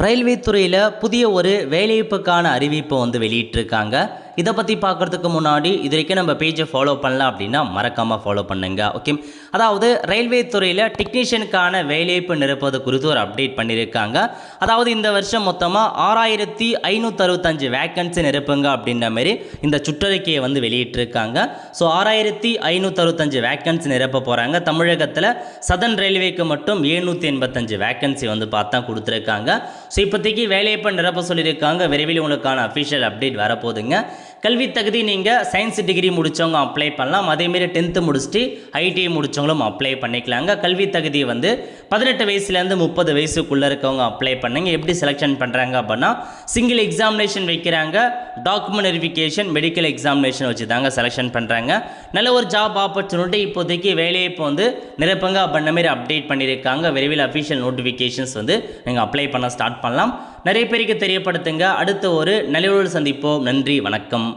Railway துறையில் புதிய ஒரு வேலைவாய்ப்புக்கான அறிவிப்பை வெளியிட்டிருக்காங்க. இதை பற்றி பார்க்குறதுக்கு முன்னாடி இது வரைக்கும் நம்ம பேஜை ஃபாலோ பண்ணலாம் அப்படின்னா மறக்காமல் ஃபாலோ பண்ணுங்க. ஓகே, அதாவது ரயில்வே துறையில் டெக்னீஷியனுக்கான வேலைவாய்ப்பு நிரப்புவது குறித்து ஒரு அப்டேட் பண்ணியிருக்காங்க. அதாவது இந்த வருஷம் மொத்தமாக 6565 வேக்கன்சி நிரப்புங்க அப்படின்ற மாதிரி இந்த சுற்றறிக்கையை வெளியிட்டிருக்காங்க. ஸோ 6565 வேக்கன்சி நிரப்ப போகிறாங்க. தமிழகத்தில் சதன் ரயில்வேக்கு மட்டும் 785 வேக்கன்சி பார்த்தா கொடுத்துருக்காங்க. ஸோ இப்போதைக்கு வேலைவாய்ப்பு நிரப்ப சொல்லியிருக்காங்க. விரைவில் உங்களுக்கான அஃபிஷியல் அப்டேட் வரப்போகுதுங்க. கல்வி தகுதி நீங்கள் சயின்ஸ் டிகிரி முடித்தவங்க அப்ளை பண்ணலாம். அதேமாரி 10th முடிச்சுட்டு ஐடிஐ முடித்தவங்களும் அப்ளை பண்ணிக்கலாங்க. கல்வி தகுதி 18 வயசுலேருந்து 30 வயசுக்குள்ளே இருக்கவங்க அப்ளை பண்ணுங்க. எப்படி செலெக்ஷன் பண்ணுறாங்க அப்படின்னா சிங்கிள் எக்ஸாமினேஷன் வைக்கிறாங்க. டாக்குமெண்ட் வெரிஃபிகேஷன், மெடிக்கல் எக்ஸாமினேஷன் வச்சு தாங்க செலெக்ஷன் பண்ணுறாங்க. நல்ல ஒரு ஜாப் ஆப்பர்ச்சுனிட்டி. இப்போதைக்கு வேலைவாய்ப்பு நிரப்புங்க அப்படின்ற மாதிரி அப்டேட் பண்ணியிருக்காங்க. விரைவில் அஃபிஷியல் நோட்டிஃபிகேஷன்ஸ் நீங்கள் அப்ளை பண்ண ஸ்டார்ட் பண்ணலாம். நிறைய பேருக்கு தெரியப்படுத்துங்க. அடுத்த ஒரு நல்ல சந்திப்போம். நன்றி, வணக்கம்.